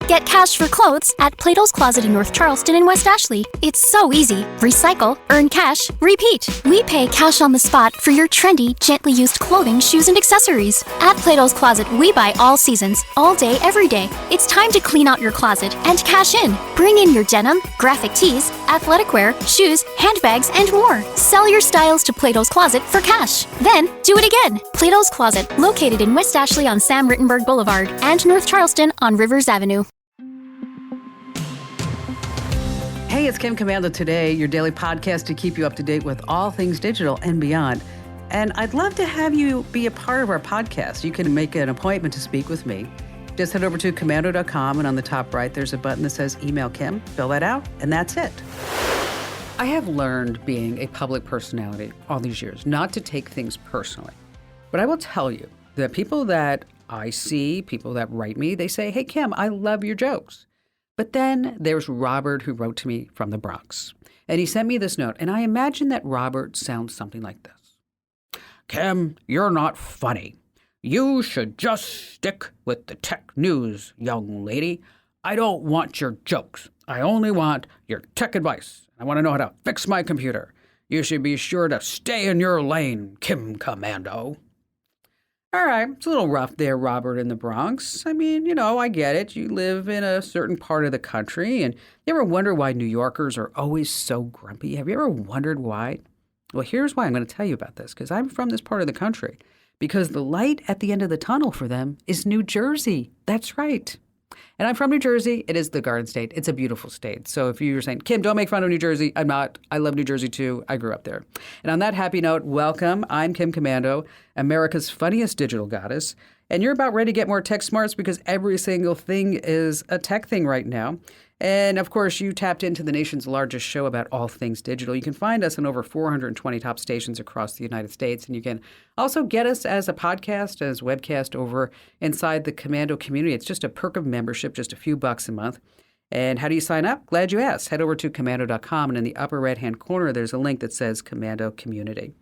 Get cash for clothes at Plato's Closet in North Charleston and West Ashley. It's so easy. Recycle, earn cash, repeat. We pay cash on the spot for your trendy, gently used clothing, shoes, and accessories. At Plato's Closet, we buy all seasons, all day, every day. It's time to clean out your closet and cash in. Bring in your denim, graphic tees, athletic wear, shoes, handbags, and more. Sell your styles to Plato's Closet for cash. Then, do it again. Plato's Closet, located in West Ashley on Sam Rittenberg Boulevard and North Charleston on Rivers Avenue. Hey, it's Kim Commando Today, your daily podcast to keep you up to date with all things digital and beyond. And I'd love to have you be a part of our podcast. You can make an appointment to speak with me. Just head over to commando.com, and on the top right, there's a button that says Email Kim. Fill that out, and that's it. I have learned, being a public personality all these years, not to take things personally. But I will tell you that people that I see, people that write me, they say, hey, Kim, I love your jokes. But then there's Robert, who wrote to me from the Bronx. And he sent me this note, and I imagine that Robert sounds something like this. Kim, you're not funny. You should just stick with the tech news, young lady. I don't want your jokes. I only want your tech advice. I want to know how to fix my computer. You should be sure to stay in your lane, Kim Commando. All right, it's a little rough there, Robert in the Bronx. I mean, I get it. You live in a certain part of the country, and you ever wonder why New Yorkers are always so grumpy? Have you ever wondered why? Well, here's why I'm going to tell you about this, because I'm from this part of the country. Because the light at the end of the tunnel for them is New Jersey. That's right. And I'm from New Jersey. It is the Garden State. It's a beautiful state. So if you're saying, Kim, don't make fun of New Jersey, I'm not. I love New Jersey, too. I grew up there. And on that happy note, welcome. I'm Kim Commando, America's funniest digital goddess. And you're about ready to get more tech smarts because every single thing is a tech thing right now. And, of course, you tapped into the nation's largest show about all things digital. You can find us on over 420 top stations across the United States. And you can also get us as a podcast, as webcast over inside the Commando community. It's just a perk of membership, just a few bucks a month. And how do you sign up? Glad you asked. Head over to commando.com, and in the upper right-hand corner, there's a link that says Commando Community.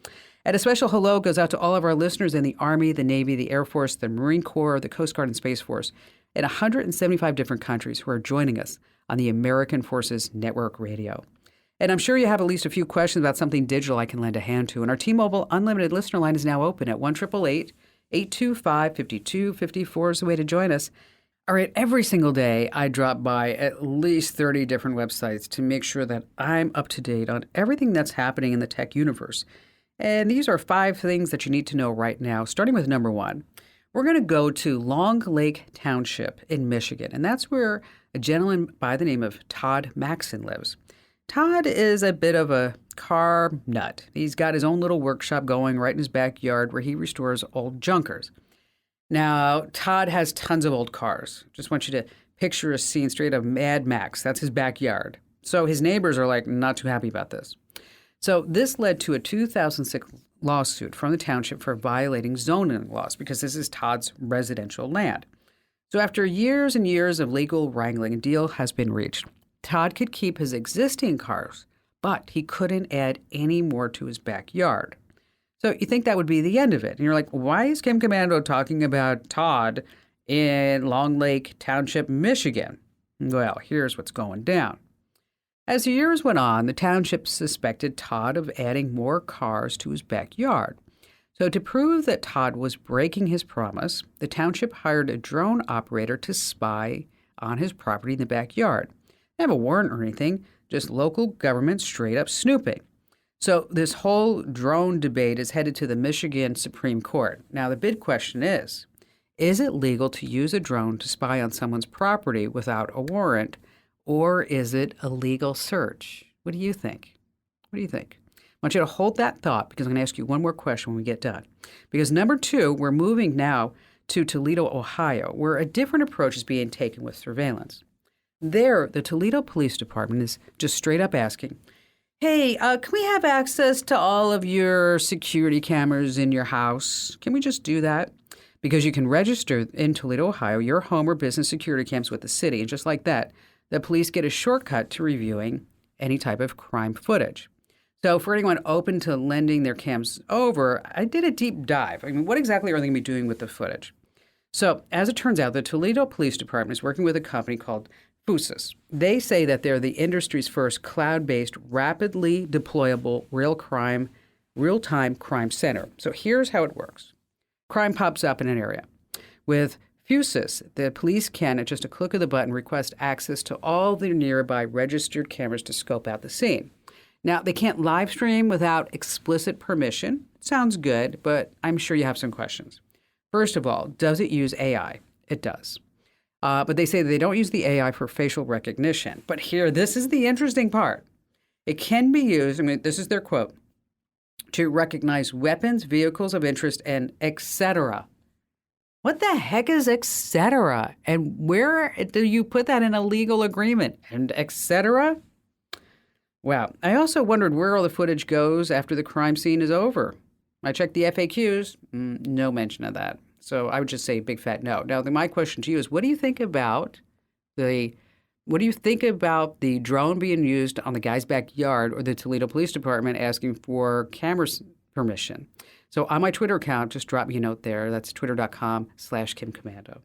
And a special hello goes out to all of our listeners in the Army, the Navy, the Air Force, the Marine Corps, the Coast Guard, and Space Force in 175 different countries who are joining us on the American Forces Network Radio. And I'm sure you have at least a few questions about something digital I can lend a hand to. And our T-Mobile Unlimited listener line is now open at 1-888-825-5254 is the way to join us. All right, every single day I drop by at least 30 different websites to make sure that I'm up to date on everything that's happening in the tech universe. And these are 5 things that you need to know right now, starting with number 1. We're going to go to Long Lake Township in Michigan, and that's where a gentleman by the name of Todd Maxson lives. Todd is a bit of a car nut. He's got his own little workshop going right in his backyard where he restores old junkers. Now, Todd has tons of old cars. Just want you to picture a scene straight of Mad Max. That's his backyard. So his neighbors are not too happy about this. So this led to a 2006 lawsuit from the township for violating zoning laws because this is Todd's residential land. So after years and years of legal wrangling, a deal has been reached. Todd could keep his existing cars, but he couldn't add any more to his backyard. So you think that would be the end of it. And you're like, why is Kim Commando talking about Todd in Long Lake Township, Michigan? Well, here's what's going down. As the years went on, the township suspected Todd of adding more cars to his backyard. So to prove that Todd was breaking his promise, the township hired a drone operator to spy on his property in the backyard. They have a warrant or anything, just local government straight up snooping. So this whole drone debate is headed to the Michigan Supreme Court. Now the big question is it legal to use a drone to spy on someone's property without a warrant? Or is it a legal search? What do you think? What do you think? I want you to hold that thought because I'm going to ask you one more question when we get done. Because number 2, we're moving now to Toledo, Ohio, where a different approach is being taken with surveillance. There, the Toledo Police Department is just straight up asking, hey, can we have access to all of your security cameras in your house? Can we just do that? Because you can register in Toledo, Ohio, your home or business security cams with the city, and just like that, the police get a shortcut to reviewing any type of crime footage. So for anyone open to lending their cams over, I did a deep dive. I mean, what exactly are they going to be doing with the footage? So, as it turns out, the Toledo Police Department is working with a company called Fusus. They say that they're the industry's first cloud-based, rapidly deployable real-time crime center. So here's how it works. Crime pops up in an area. With Fusus, the police can, at just a click of the button, request access to all the nearby registered cameras to scope out the scene. Now, they can't live stream without explicit permission. Sounds good, but I'm sure you have some questions. First of all, does it use AI? It does. But they say that they don't use the AI for facial recognition. But here, this is the interesting part. It can be used, this is their quote, to recognize weapons, vehicles of interest, and etc. What the heck is etc.? And where do you put that in a legal agreement? And etc.? Wow. I also wondered where all the footage goes after the crime scene is over. I checked the FAQs, no mention of that. So I would just say big fat no. Now, my question to you is, what do you think about the drone being used on the guy's backyard or the Toledo Police Department asking for camera permission? So on my Twitter account, just drop me a note there. That's twitter.com/KimCommando.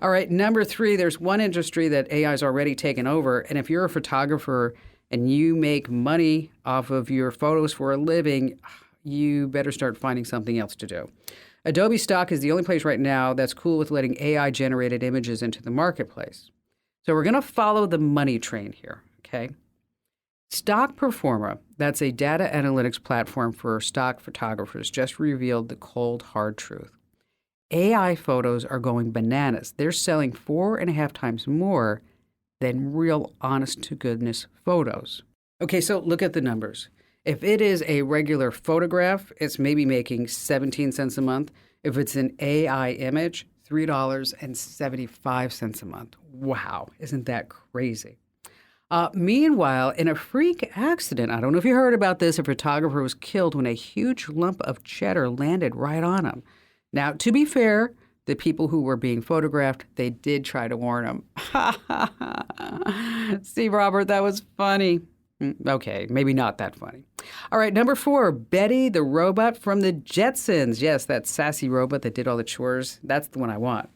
All right, number 3, there's one industry that AI is already taken over. And if you're a photographer and you make money off of your photos for a living, you better start finding something else to do. Adobe Stock is the only place right now that's cool with letting AI-generated images into the marketplace. So we're going to follow the money train here, okay? Stock Performer, that's a data analytics platform for stock photographers, just revealed the cold, hard truth. AI photos are going bananas. They're selling 4.5 times more than real, honest-to-goodness photos. Okay, so look at the numbers. If it is a regular photograph, it's maybe making 17 cents a month. If it's an AI image, $3.75 a month. Wow, isn't that crazy? Meanwhile, in a freak accident, I don't know if you heard about this, a photographer was killed when a huge lump of cheddar landed right on him. Now, to be fair, the people who were being photographed, they did try to warn him. See, Robert, that was funny. Okay, maybe not that funny. All right, number 4, Betty the robot from the Jetsons. Yes, that sassy robot that did all the chores. That's the one I want.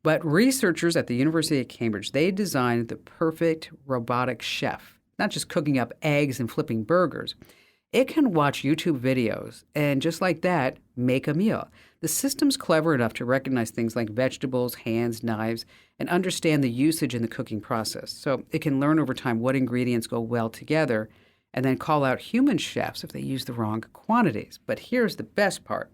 But researchers at the University of Cambridge, they designed the perfect robotic chef, not just cooking up eggs and flipping burgers. It can watch YouTube videos and just like that, make a meal. The system's clever enough to recognize things like vegetables, hands, knives, and understand the usage in the cooking process. So it can learn over time what ingredients go well together and then call out human chefs if they use the wrong quantities. But here's the best part.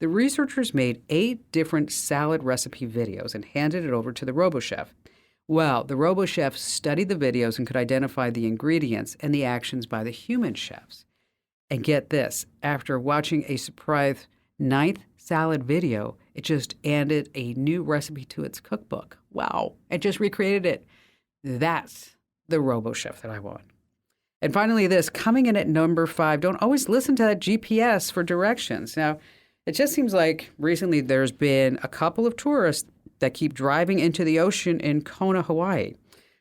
The researchers made 8 different salad recipe videos and handed it over to the RoboChef. Well, the RoboChef studied the videos and could identify the ingredients and the actions by the human chefs. And get this, after watching a surprise 9th salad video, it just added a new recipe to its cookbook. Wow, it just recreated it. That's the RoboChef that I want. And finally this, coming in at number 5, don't always listen to that GPS for directions. Now, it just seems like recently there's been a couple of tourists that keep driving into the ocean in Kona, Hawaii.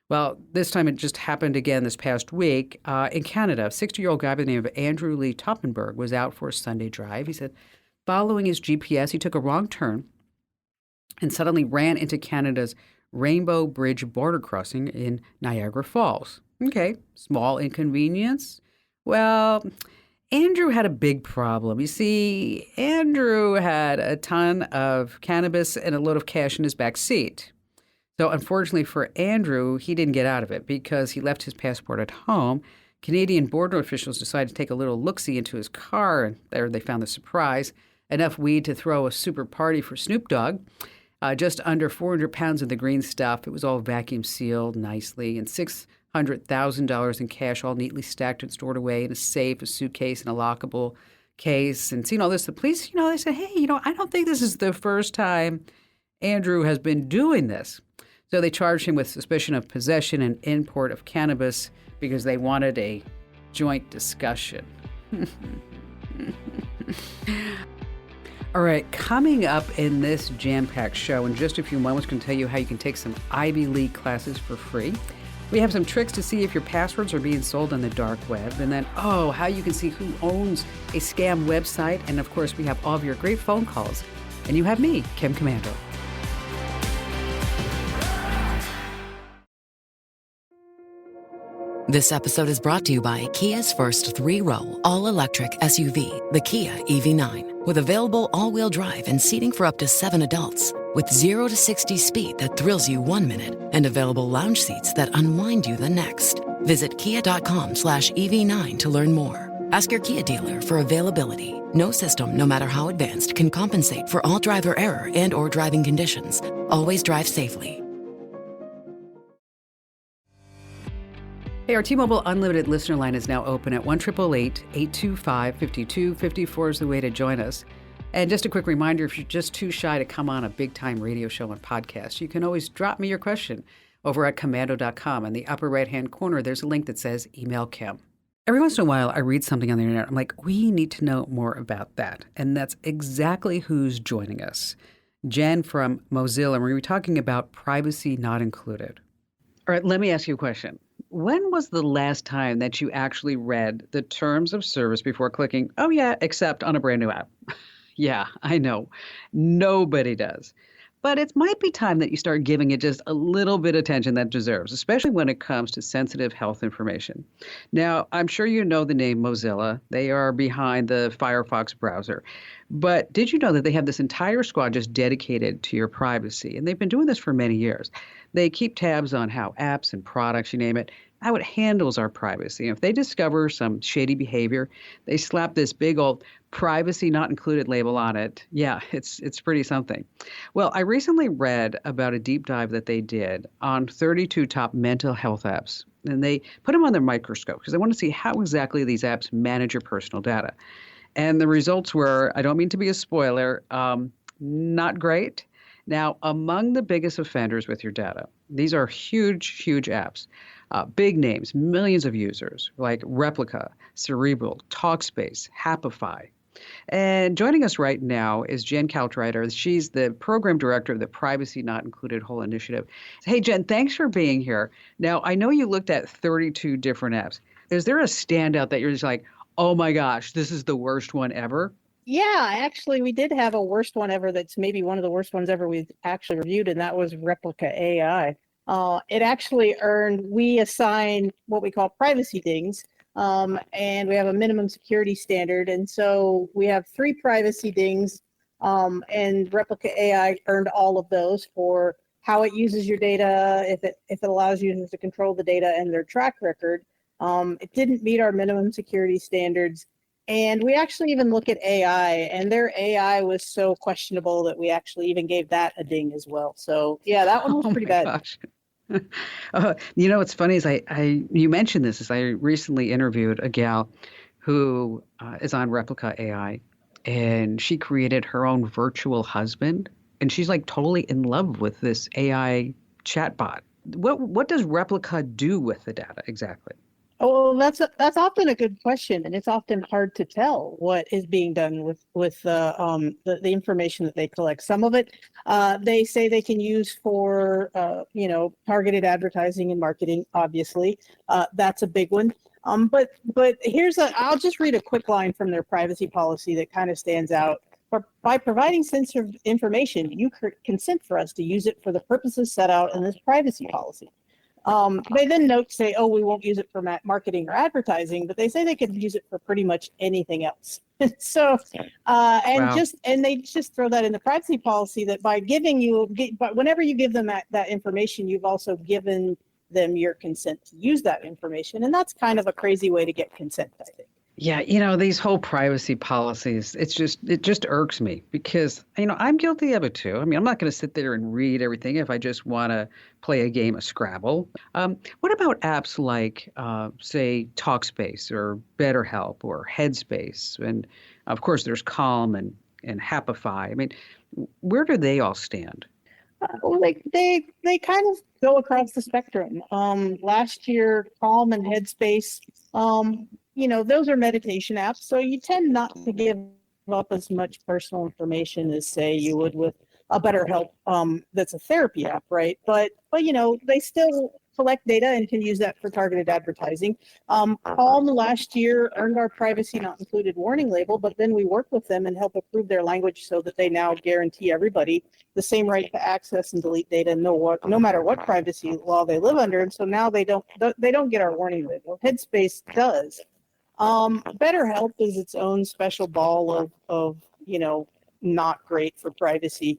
Well, this time it just happened again this past week. In Canada, a 60-year-old guy by the name of Andrew Lee Toppenberg was out for a Sunday drive. He said, following his GPS, he took a wrong turn and suddenly ran into Canada's Rainbow Bridge border crossing in Niagara Falls. Okay, small inconvenience. Well, Andrew had a big problem. You see, Andrew had a ton of cannabis and a load of cash in his back seat. So unfortunately for Andrew, he didn't get out of it because he left his passport at home. Canadian border officials decided to take a little look-see into his car, and there they found the surprise. Enough weed to throw a super party for Snoop Dogg. Just under 400 pounds of the green stuff. It was all vacuum sealed nicely, and $600,000 in cash all neatly stacked and stored away in a safe, a suitcase, and a lockable case. And seeing all this, the police, they said, hey, I don't think this is the first time Andrew has been doing this. So they charged him with suspicion of possession and import of cannabis because they wanted a joint discussion. All right, coming up in this jam-packed show in just a few moments, I'm going to tell you how you can take some Ivy League classes for free. We have some tricks to see if your passwords are being sold on the dark web. And then, how you can see who owns a scam website. And of course, we have all of your great phone calls. And you have me, Kim Commando. This episode is brought to you by Kia's first three-row, all-electric SUV, the Kia EV9, with available all-wheel drive and seating for up to 7 adults, with 0 to 60 speed that thrills you 1 minute, and available lounge seats that unwind you the next. Visit kia.com/EV9 to learn more. Ask your Kia dealer for availability. No system, no matter how advanced, can compensate for all driver error and or driving conditions. Always drive safely. Hey, our T-Mobile Unlimited listener line is now open at 1-888-825-5254 is the way to join us. And just a quick reminder, if you're just too shy to come on a big-time radio show and podcast, you can always drop me your question over at commando.com. In the upper right-hand corner, there's a link that says Email Kim. Every once in a while, I read something on the internet. I'm like, we need to know more about that. And that's exactly who's joining us. Jen from Mozilla, and we're going to be talking about privacy not included. All right, let me ask you a question. When was the last time that you actually read the terms of service before clicking, oh yeah, accept on a brand new app? Yeah, I know. Nobody does. But it might be time that you start giving it just a little bit of attention that it deserves, especially when it comes to sensitive health information. Now, I'm sure you know the name Mozilla. They are behind the Firefox browser. But did you know that they have this entire squad just dedicated to your privacy? And they've been doing this for many years. They keep tabs on how apps and products, you name it, how it handles our privacy. And if they discover some shady behavior, they slap this big old privacy not included label on it. Yeah, it's pretty something. Well, I recently read about a deep dive that they did on 32 top mental health apps. And they put them on their microscope because they want to see how exactly these apps manage your personal data. And the results were, I don't mean to be a spoiler, not great. Now, among the biggest offenders with your data, these are huge, huge apps. Big names, millions of users, like Replica, Cerebral, Talkspace, Happify. And joining us right now is Jen Kaltreiter. She's the program director of the Privacy Not Included whole initiative. Hey, Jen, thanks for being here. Now, I know you looked at 32 different apps. Is there a standout that you're just like, oh my gosh, this is the worst one ever? Yeah, actually, we did have a worst one ever that's maybe one of the worst ones ever we've actually reviewed, and that was Replica AI. It actually we assign what we call privacy dings, and we have a minimum security standard. And so we have 3 privacy dings, and Replica AI earned all of those for how it uses your data, if it allows users to control the data and their track record. It didn't meet our minimum security standards. And we actually even look at AI, and their AI was so questionable that we actually even gave that a ding as well. So yeah, that one was pretty bad. Gosh. You know, what's funny is you mentioned this, is I recently interviewed a gal who is on Replica AI, and she created her own virtual husband, and she's like totally in love with this AI chatbot. What does Replica do with the data exactly? Oh, that's often a good question, and it's often hard to tell what is being done with the information that they collect. Some of it they say they can use for targeted advertising and marketing. Obviously, that's a big one. But I'll just read a quick line from their privacy policy that kind of stands out. By providing sensitive information, you consent for us to use it for the purposes set out in this privacy policy. They then say, oh, we won't use it for marketing or advertising, but they say they could use it for pretty much anything else. So, wow. They just throw that in the privacy policy that but whenever you give them that information, you've also given them your consent to use that information. And that's kind of a crazy way to get consent, I think. Yeah, these whole privacy policies, it just irks me because, I'm guilty of it too. I mean, I'm not going to sit there and read everything if I just want to play a game of Scrabble. What about apps like, say, Talkspace or BetterHelp or Headspace? And of course, there's Calm and Happify. I mean, where do they all stand? Well, they kind of go across the spectrum. Last year, Calm and Headspace, those are meditation apps, so you tend not to give up as much personal information as, say, you would with a BetterHelp that's a therapy app, right? But they still collect data and can use that for targeted advertising. Palm last year earned our privacy not included warning label, but then we worked with them and helped approve their language so that they now guarantee everybody the same right to access and delete data, no matter what privacy law they live under. And so now they don't get our warning label. Headspace does. BetterHelp is its own special ball of not great for privacy.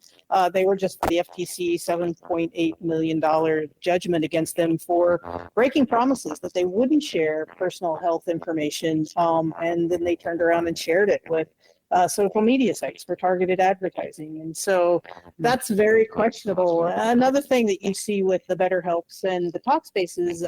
They were just the FTC $7.8 million judgment against them for breaking promises that they wouldn't share personal health information. And then they turned around and shared it with social media sites for targeted advertising. And so that's very questionable. Another thing that you see with the BetterHelps and the Talkspace is,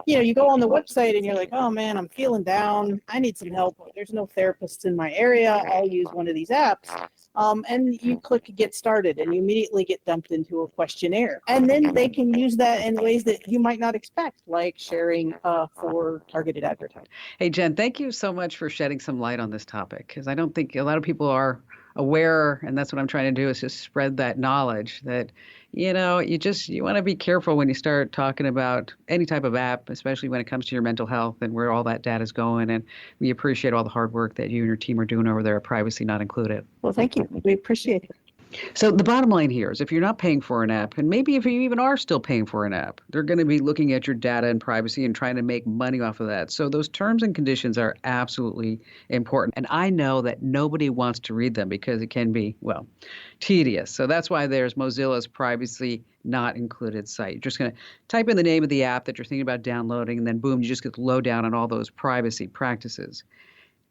you go on the website and you're like, oh man, I'm feeling down. I need some help. There's no therapists in my area. I'll use one of these apps. And you click get started and you immediately get dumped into a questionnaire. And then they can use that in ways that you might not expect, like sharing for targeted advertising. Hey, Jen, thank you so much for shedding some light on this topic, because I don't think a lot of people are aware, and that's what I'm trying to do, is just spread that knowledge that, you want to be careful when you start talking about any type of app, especially when it comes to your mental health and where all that data is going. And we appreciate all the hard work that you and your team are doing over there at Privacy Not Included. Well, thank you. We appreciate it. So the bottom line here is, if you're not paying for an app, and maybe if you even are still paying for an app, they're going to be looking at your data and privacy and trying to make money off of that. So those terms and conditions are absolutely important. And I know that nobody wants to read them because it can be, tedious. So that's why there's Mozilla's Privacy Not Included site. You're just going to type in the name of the app that you're thinking about downloading, and then boom, you just get the lowdown on all those privacy practices.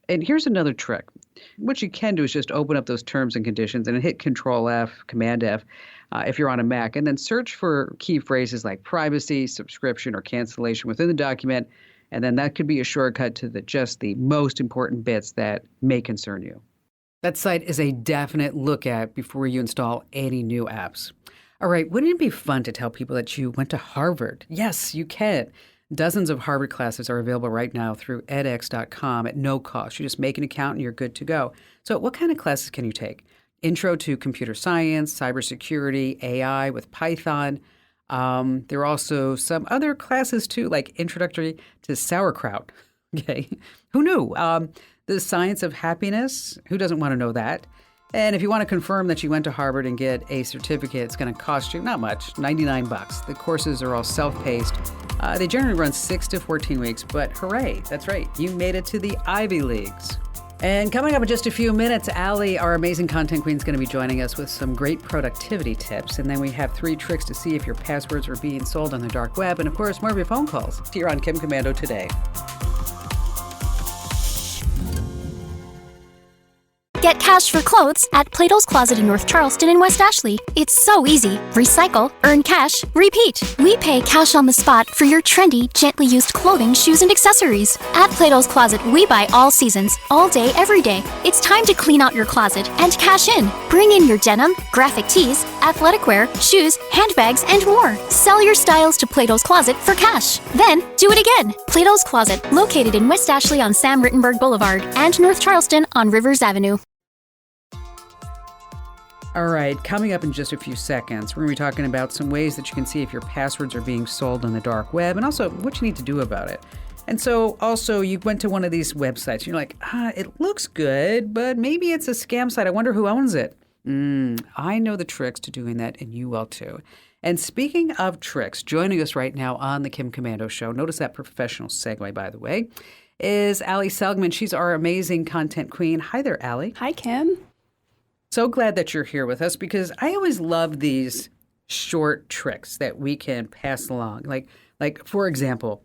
And here's another trick. What you can do is just open up those terms and conditions and hit Control F, Command F, if you're on a Mac, and then search for key phrases like privacy, subscription, or cancellation within the document. And then that could be a shortcut to just the most important bits that may concern you. That site is a definite look at before you install any new apps. All right, wouldn't it be fun to tell people that you went to Harvard? Yes, you can. Dozens of Harvard classes are available right now through edX.com at no cost. You just make an account and you're good to go. So what kind of classes can you take? Intro to computer science, cybersecurity, AI with Python. There are also some other classes too, like introductory to sauerkraut. Okay, who knew? The science of happiness. Who doesn't want to know that? And if you want to confirm that you went to Harvard and get a certificate, it's going to cost you not much, $99. The courses are all self-paced. They generally run 6 to 14 weeks, but hooray, that's right, you made it to the Ivy Leagues. And coming up in just a few minutes, Allie, our amazing content queen, is going to be joining us with some great productivity tips. And then we have 3 tricks to see if your passwords are being sold on the dark web. And of course, more of your phone calls here on Kim Commando Today. Get cash for clothes at Plato's Closet in North Charleston and West Ashley. It's so easy. Recycle, earn cash, repeat. We pay cash on the spot for your trendy, gently used clothing, shoes, and accessories. At Plato's Closet, we buy all seasons, all day, every day. It's time to clean out your closet and cash in. Bring in your denim, graphic tees, athletic wear, shoes, handbags, and more. Sell your styles to Plato's Closet for cash. Then, do it again. Plato's Closet, located in West Ashley on Sam Rittenberg Boulevard and North Charleston on Rivers Avenue. All right, coming up in just a few seconds, we're going to be talking about some ways that you can see if your passwords are being sold on the dark web, and also what you need to do about it. And so also you went to one of these websites and you're like, it looks good, but maybe it's a scam site. I wonder who owns it. I know the tricks to doing that, and you will too. And speaking of tricks, joining us right now on the Kim Commando Show, notice that professional segue, by the way, is Allie Seligman. She's our amazing content queen. Hi there, Allie. Hi, Kim. So glad that you're here with us, because I always love these short tricks that we can pass along. Like for example,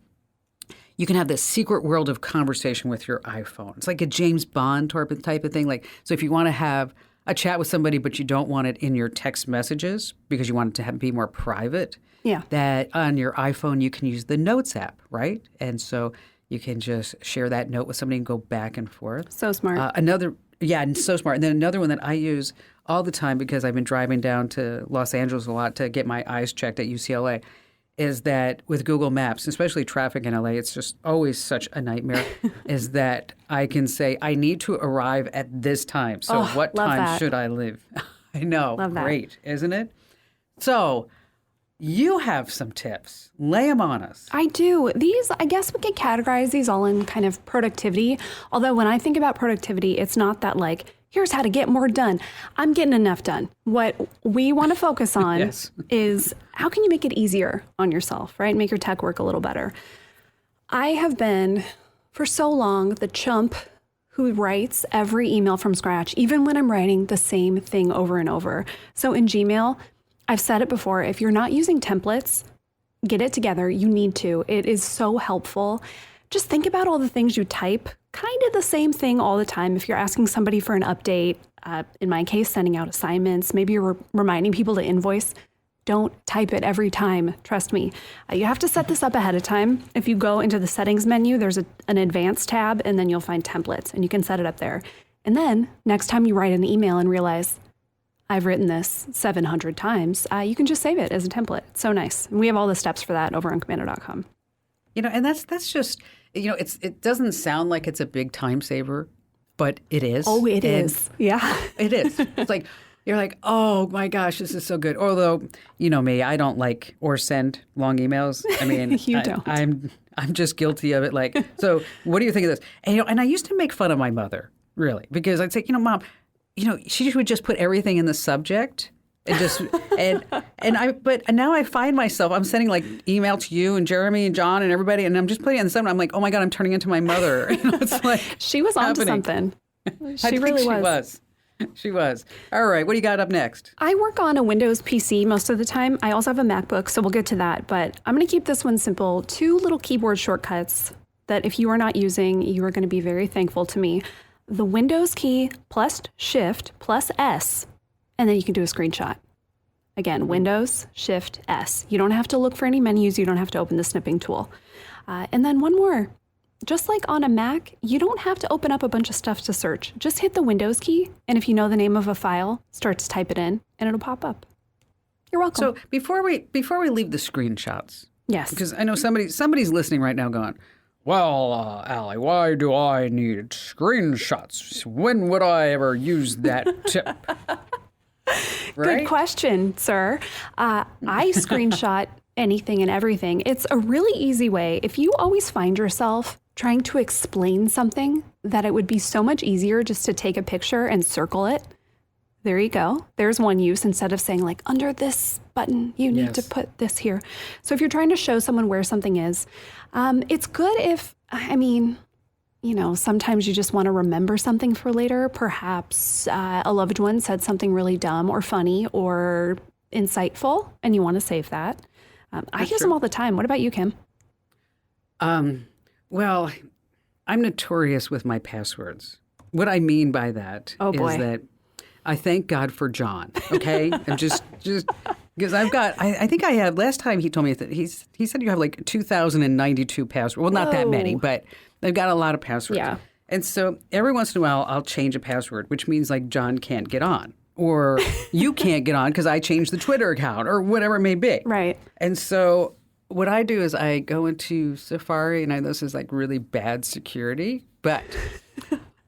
you can have this secret world of conversation with your iPhone. It's like a James Bond type of thing. So if you want to have a chat with somebody, but you don't want it in your text messages because you want it to be more private, that on your iPhone you can use the Notes app, right? And so you can just share that note with somebody and go back and forth. So smart. And so smart. And then another one that I use all the time, because I've been driving down to Los Angeles a lot to get my eyes checked at UCLA, is that with Google Maps, especially traffic in LA, it's just always such a nightmare, is that I can say, I need to arrive at this time. So what time should I leave? I know. Love that. Great, isn't it? So you have some tips. Lay them on us. I do. These, I guess we could categorize these all in kind of productivity. Although when I think about productivity, it's not that like, here's how to get more done. I'm getting enough done. What we want to focus on Yes. is how can you make it easier on yourself, right? Make your tech work a little better. I have been for so long the chump who writes every email from scratch, even when I'm writing the same thing over and over. So in Gmail, I've said it before, if you're not using templates, get it together. You need to. It is so helpful. Just think about all the things you type, kind of the same thing all the time. If you're asking somebody for an update, in my case, sending out assignments, maybe you're reminding people to invoice, don't type it every time. Trust me. You have to set this up ahead of time. If you go into the settings menu, there's an advanced tab, and then you'll find templates, and you can set it up there. And then next time you write an email and realize, I've written this 700 times, you can just save it as a template. It's so nice. And we have all the steps for that over on commando.com. And that's just, it doesn't sound like it's a big time saver, but it is. Oh, it is. Yeah. It is. It's like, you're like, oh my gosh, this is so good. Although, you know me, I don't like or send long emails. I mean, You don't. I'm just guilty of it. Like, so what do you think of this? And I used to make fun of my mother, really, because I'd say, Mom, she would just put everything in the subject and just but now I find myself, I'm sending like email to you and Jeremy and John and everybody, and I'm just putting it in the subject. I'm like, oh my God, I'm turning into my mother. It's like She was onto happening. something. She really was. She was. All right, what do you got up next? I work on a Windows PC most of the time. I also have a MacBook, so we'll get to that. But I'm going to keep this one simple. 2 little keyboard shortcuts that if you are not using, you are going to be very thankful to me. The Windows key plus Shift plus S, and then you can do a screenshot. Again, Windows, Shift, S. You don't have to look for any menus. You don't have to open the snipping tool. And then one more. Just like on a Mac, you don't have to open up a bunch of stuff to search. Just hit the Windows key, and if you know the name of a file, start to type it in, and it'll pop up. You're welcome. So before we leave the screenshots, yes, because I know somebody's listening right now going, well, Allie, why do I need screenshots? When would I ever use that tip? Right? Good question, sir. I screenshot anything and everything. It's a really easy way. If you always find yourself trying to explain something, that it would be so much easier just to take a picture and circle it. There you go. There's one use instead of saying like under this button, you need to put this here. So if you're trying to show someone where something is, it's good if, sometimes you just want to remember something for later. Perhaps a loved one said something really dumb or funny or insightful, and you want to save that. I use them all the time. What about you, Kim? Well, I'm notorious with my passwords. What I mean by that is that I thank God for John, okay? I'm just because I've got, I think I had, last time he told me that he said you have like 2,092 passwords. Well, not that many, but I've got a lot of passwords. Yeah. And so every once in a while, I'll change a password, which means like John can't get on. Or you can't get on because I changed the Twitter account or whatever it may be. Right. And so what I do is I go into Safari, and I know this is like really bad security, but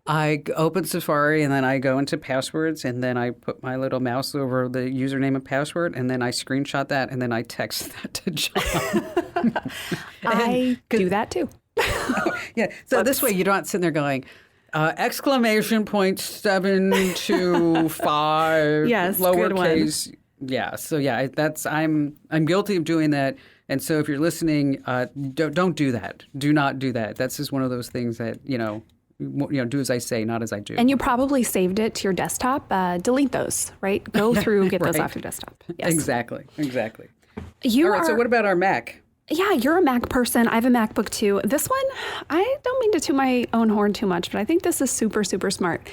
I open Safari and then I go into passwords and then I put my little mouse over the username and password and then I screenshot that and then I text that to John. I do that too. Yeah. So this way you're not sitting there going, exclamation point 725 yes, lowercase. Yeah. So yeah, I'm guilty of doing that. And so if you're listening, don't do that. Do not do that. That's just one of those things that, do as I say, not as I do. And you probably saved it to your desktop. Delete those, right? Go through, get those Right. off your desktop. Yes. Exactly. You All right. are, So what about our Mac? Yeah, you're a Mac person. I have a MacBook too. This one, I don't mean to toot my own horn too much, but I think this is super, super smart.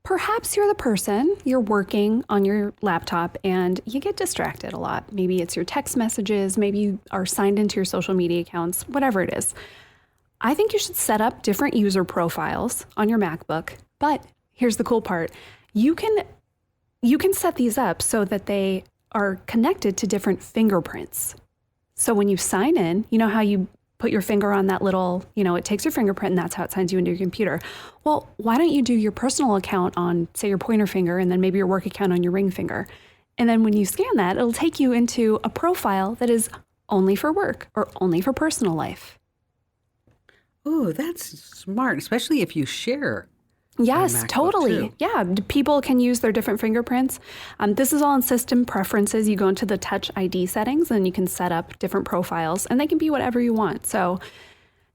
Perhaps you're the person, you're working on your laptop and you get distracted a lot. Maybe it's your text messages, maybe you are signed into your social media accounts, whatever it is. I think you should set up different user profiles on your MacBook. But here's the cool part. You can set these up so that they are connected to different fingerprints. So when you sign in, you know how you put your finger on that little, it takes your fingerprint and that's how it signs you into your computer. Well, why don't you do your personal account on, say, your pointer finger and then maybe your work account on your ring finger? And then when you scan that, it'll take you into a profile that is only for work or only for personal life. Oh, that's smart, especially if you share. Yes, MacBook totally. too. Yeah, people can use their different fingerprints. This is all in system preferences. You go into the Touch ID settings and you can set up different profiles, and they can be whatever you want. So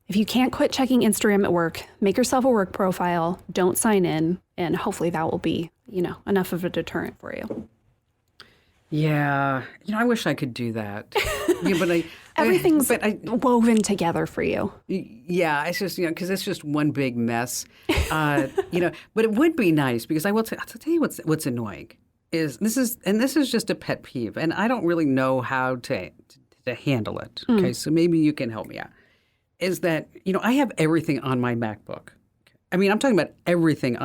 if you can't quit checking Instagram at work, make yourself a work profile, don't sign in, and hopefully that will be, enough of a deterrent for you. Yeah, I wish I could do that. Yeah, but Everything's woven together for you. Yeah, it's just because it's just one big mess. But it would be nice because I'll tell you what's annoying is this is just a pet peeve, and I don't really know how to handle it. Okay, so maybe you can help me out. Is that I have everything on my MacBook. I mean, I'm talking about everything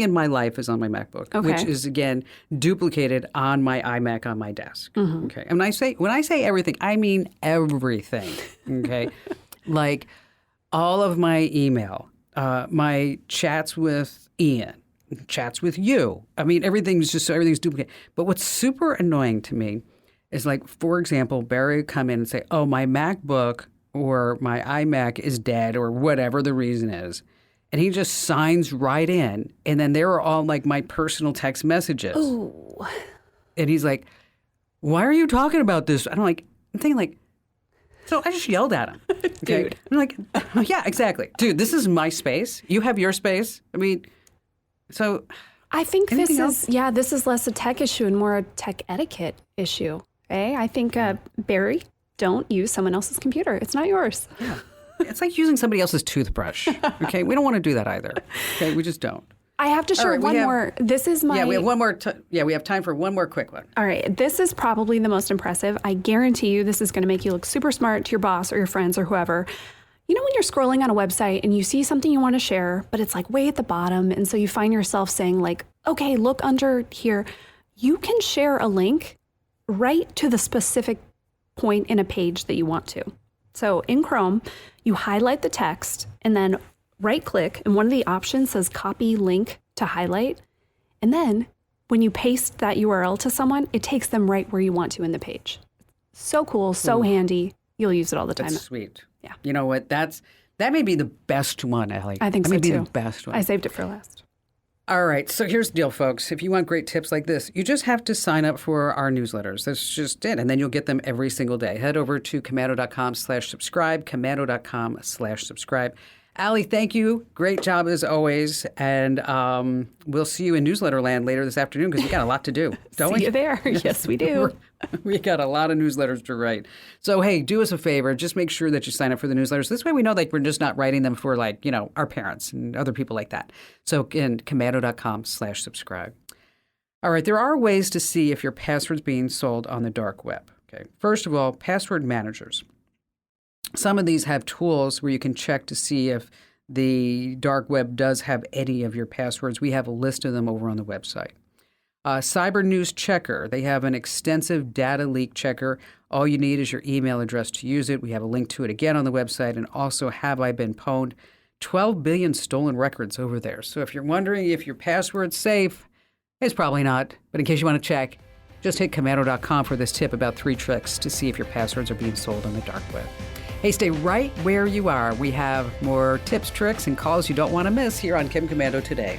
in my life is on my MacBook, which is again duplicated on my iMac on my desk. Okay, and when I say everything, I mean everything. Okay, like all of my email, my chats with Ian, chats with you. I mean, everything's duplicated. But what's super annoying to me is like, for example, Barry would come in and say, "Oh, my MacBook or my iMac is dead," or whatever the reason is. And he just signs right in. And then there are all like my personal text messages. Ooh. And he's like, "Why are you talking about this?" I'm thinking like, so I just yelled at him. Okay? Dude. I'm like, oh, yeah, exactly. Dude, this is my space. You have your space. I mean, so. I think this else? is less a tech issue and more a tech etiquette issue. Okay? I think, Barry, don't use someone else's computer. It's not yours. Yeah. It's like using somebody else's toothbrush. Okay, we don't want to do that either. Okay, we just don't. I have to share one more. This is my. Yeah, we have one more. We have time for one more quick one. All right, this is probably the most impressive. I guarantee you, this is going to make you look super smart to your boss or your friends or whoever. When you're scrolling on a website and you see something you want to share, but it's like way at the bottom, and so you find yourself saying like, "Okay, look under here." You can share a link right to the specific point in a page that you want to. So in Chrome, you highlight the text and then right click, and one of the options says copy link to highlight. And then when you paste that URL to someone, it takes them right where you want to in the page. So cool, so handy. You'll use it all the time. That's sweet. Yeah. You know what? That may be the best one, Ellie. I think that so may be too. the best one. I saved it for last. All right. So here's the deal, folks. If you want great tips like this, you just have to sign up for our newsletters. That's just it. And then you'll get them every single day. Head over to komando.com/subscribe, komando.com/subscribe. Allie, thank you. Great job as always. And we'll see you in newsletter land later this afternoon because we got a lot to do, don't we? See you there. Yes, we do. We got a lot of newsletters to write. So, hey, do us a favor. Just make sure that you sign up for the newsletters. This way we know that we're just not writing them for our parents and other people like that. So, again, komando.com/subscribe. All right. There are ways to see if your password's being sold on the dark web. Okay. First of all, password managers. Some of these have tools where you can check to see if the dark web does have any of your passwords. We have a list of them over on the website. Cyber News Checker, they have an extensive data leak checker. All you need is your email address to use it. We have a link to it again on the website. And also, Have I Been Pwned? 12 billion stolen records over there. So if you're wondering if your password's safe, it's probably not. But in case you want to check, just hit komando.com for this tip about 3 tricks to see if your passwords are being sold on the dark web. Hey, stay right where you are. We have more tips, tricks, and calls you don't want to miss here on Kim Komando Today.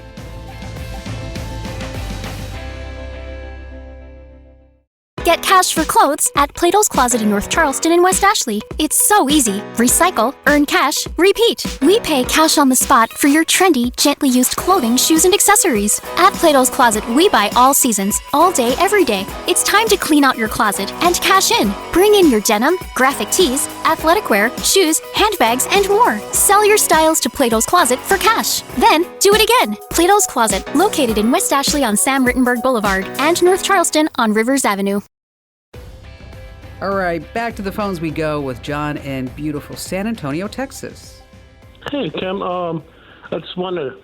Get cash for clothes at Plato's Closet in North Charleston and West Ashley. It's so easy. Recycle, earn cash, repeat. We pay cash on the spot for your trendy, gently used clothing, shoes, and accessories. At Plato's Closet, we buy all seasons, all day, every day. It's time to clean out your closet and cash in. Bring in your denim, graphic tees, athletic wear, shoes, handbags, and more. Sell your styles to Plato's Closet for cash. Then, do it again. Plato's Closet, located in West Ashley on Sam Rittenberg Boulevard and North Charleston on Rivers Avenue. All right, back to the phones we go with John in beautiful San Antonio, Texas. Hey, Kim. I just want to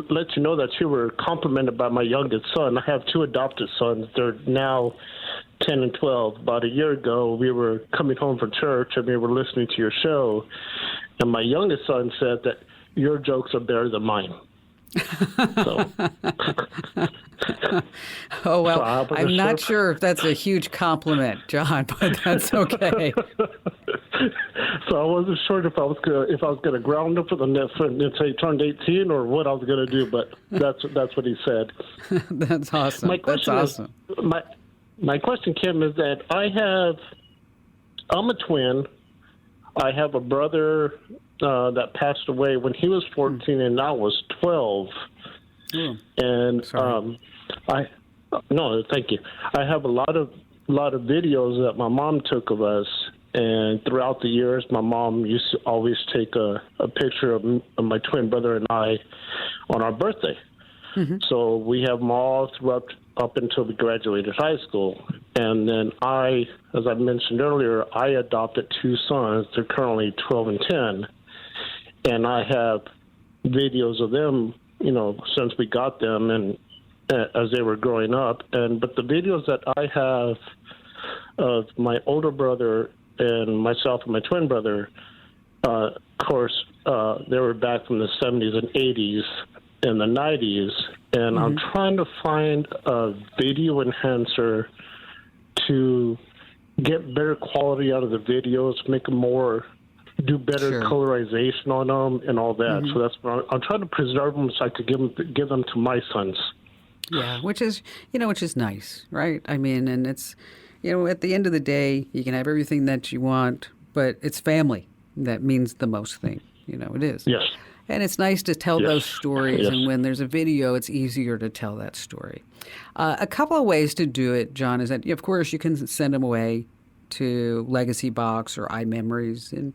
let you know that you were complimented by my youngest son. I have 2 adopted sons. They're now 10 and 12. About a year ago, we were coming home from church, and we were listening to your show, and my youngest son said that your jokes are better than mine. So, Oh, well, So I'm not sure if that's a huge compliment, John, but that's okay. So I wasn't sure if I was gonna ground him for the net until he turned 18 or what I was gonna do, but that's what he said. That's awesome. My question That's awesome. is, my question, Kim, is that I'm a twin. I have a brother that passed away when he was 14 and I was 12. And no, thank you. I have a lot of videos that my mom took of us, and throughout the years, my mom used to always take a picture of my twin brother and I on our birthday. Mm-hmm. So we have them all throughout up until we graduated high school. And then as I mentioned earlier, I adopted two sons. They're currently 12 and 10. And I have videos of them, since we got them and as they were growing up. But the videos that I have of my older brother and myself and my twin brother, of course, they were back from the 70s and 80s and the 90s. And I'm trying to find a video enhancer to get better quality out of the videos, make them do better colorization on them and all that. So that's what I'm trying to preserve them so I could give them to my sons. Yeah, which is nice, right? I mean, and it's, at the end of the day, you can have everything that you want, but it's family that means the most thing. It is. Yes. And it's nice to tell those stories, and when there's a video, it's easier to tell that story. A couple of ways to do it, John, is that, of course, you can send them away to Legacy Box or iMemories, and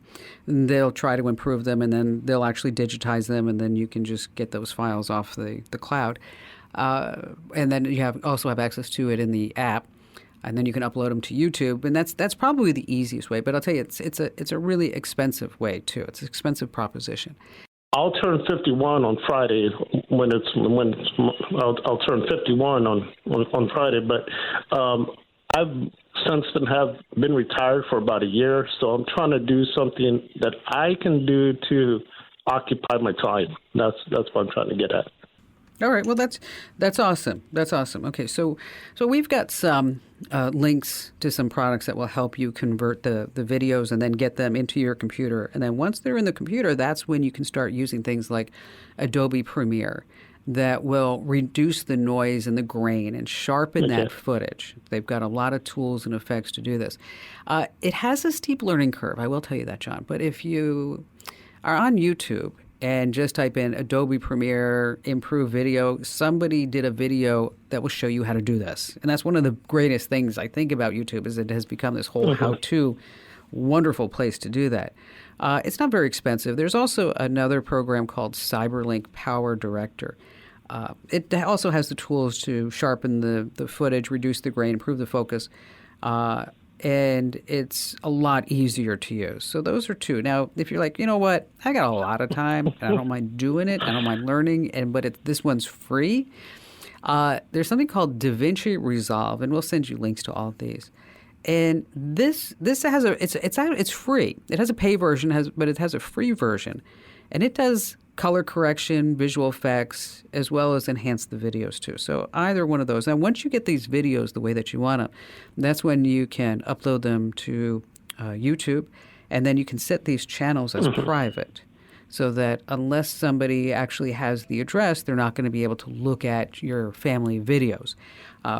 they'll try to improve them, and then they'll actually digitize them, and then you can just get those files off the cloud. And then you also have access to it in the app, and then you can upload them to YouTube, and that's probably the easiest way. But I'll tell you, it's a really expensive way too. It's an expensive proposition. I'll turn 51 on Friday I'll turn 51 on Friday, but I've since then have been retired for about a year, so I'm trying to do something that I can do to occupy my time. That's what I'm trying to get at. All right. Well, that's awesome. That's awesome. Okay. So we've got some links to some products that will help you convert the videos and then get them into your computer. And then once they're in the computer, that's when you can start using things like Adobe Premiere that will reduce the noise and the grain and sharpen that footage. They've got a lot of tools and effects to do this. It has a steep learning curve. I will tell you that, John. But if you are on YouTube and just type in Adobe Premiere, improve video, somebody did a video that will show you how to do this. And that's one of the greatest things I think about YouTube is it has become this whole how-to wonderful place to do that. It's not very expensive. There's also another program called Cyberlink Power Director. It also has the tools to sharpen the footage, reduce the grain, improve the focus, and it's a lot easier to use. So those are two. Now, if you're like, you know what, I got a lot of time, and I don't mind doing it, I don't mind learning, but this one's free, there's something called DaVinci Resolve, and we'll send you links to all of these. And this has it's free. It has a pay version, but it has a free version, and it does color correction, visual effects, as well as enhance the videos too. So either one of those. Now, once you get these videos the way that you want them, that's when you can upload them to YouTube, and then you can set these channels as private, so that unless somebody actually has the address, they're not going to be able to look at your family videos,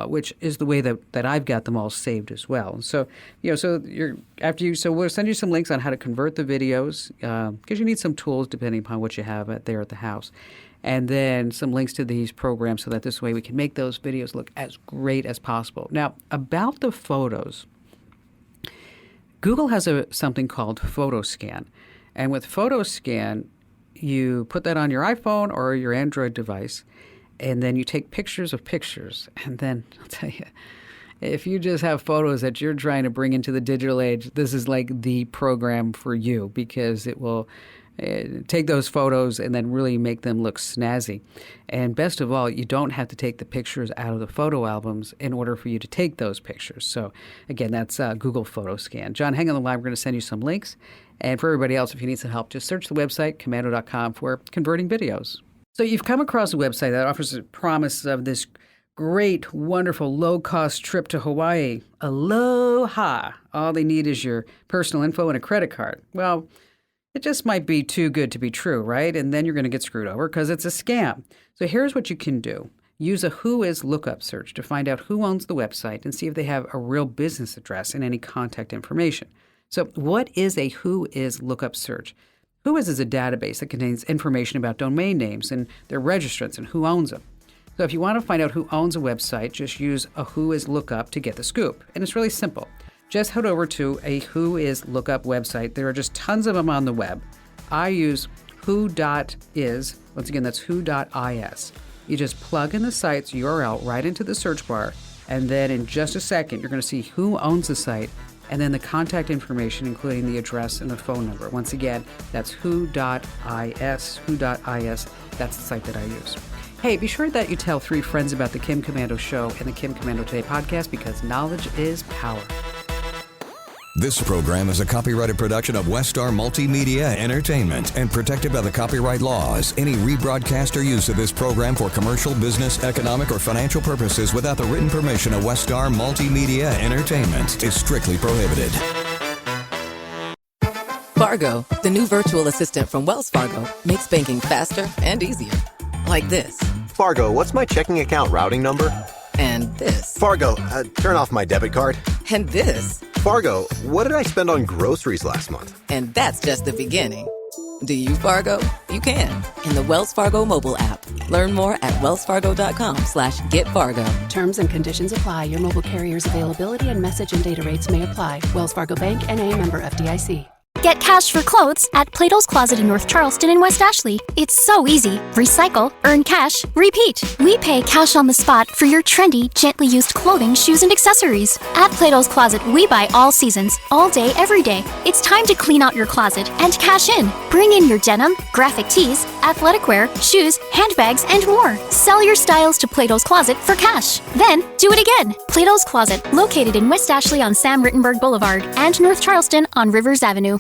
which is the way that I've got them all saved as well. So, we'll send you some links on how to convert the videos, because you need some tools depending upon what you have there at the house. And then some links to these programs so that this way we can make those videos look as great as possible. Now, about the photos, Google has something called PhotoScan. And with PhotoScan, you put that on your iPhone or your Android device, and then you take pictures of pictures. And then I'll tell you, if you just have photos that you're trying to bring into the digital age, this is like the program for you, because it will take those photos and then really make them look snazzy. And best of all, you don't have to take the pictures out of the photo albums in order for you to take those pictures. So again, that's Google PhotoScan. John, hang on the line. We're going to send you some links. And for everybody else, if you need some help, just search the website, commando.com, for converting videos. So you've come across a website that offers a promise of this great, wonderful, low-cost trip to Hawaii. Aloha! All they need is your personal info and a credit card. Well, it just might be too good to be true, right? And then you're going to get screwed over because it's a scam. So here's what you can do. Use a Who Is lookup search to find out who owns the website and see if they have a real business address and any contact information. So what is a Who Is lookup search? Who Is a database that contains information about domain names and their registrants and who owns them. So if you want to find out who owns a website, just use a Who Is lookup to get the scoop. And it's really simple. Just head over to a Who Is lookup website. There are just tons of them on the web. I use who.is. Once again, that's who.is. You just plug in the site's URL right into the search bar, and then in just a second, you're going to see who owns the site and then the contact information, including the address and the phone number. Once again, that's who.is, who.is. That's the site that I use. Hey, be sure that you tell 3 friends about the Kim Komando Show and the Kim Komando Today podcast because knowledge is power. This program is a copyrighted production of Westar Multimedia Entertainment and protected by the copyright laws. Any rebroadcast or use of this program for commercial, business, economic, or financial purposes without the written permission of Westar Multimedia Entertainment is strictly prohibited. Fargo, the new virtual assistant from Wells Fargo, makes banking faster and easier. Like this. Fargo, what's my checking account routing number? And this. Fargo, turn off my debit card. And this. Fargo, what did I spend on groceries last month? And that's just the beginning. Do you, Fargo? You can. In the Wells Fargo mobile app. Learn more at wellsfargo.com/getfargo. Terms and conditions apply. Your mobile carrier's availability and message and data rates may apply. Wells Fargo Bank, N.A., member FDIC. Get cash for clothes at Plato's Closet in North Charleston and West Ashley. It's so easy. Recycle, earn cash, repeat. We pay cash on the spot for your trendy, gently used clothing, shoes, and accessories. At Plato's Closet, we buy all seasons, all day, every day. It's time to clean out your closet and cash in. Bring in your denim, graphic tees, athletic wear, shoes, handbags, and more. Sell your styles to Plato's Closet for cash. Then, do it again. Plato's Closet, located in West Ashley on Sam Rittenberg Boulevard and North Charleston on Rivers Avenue.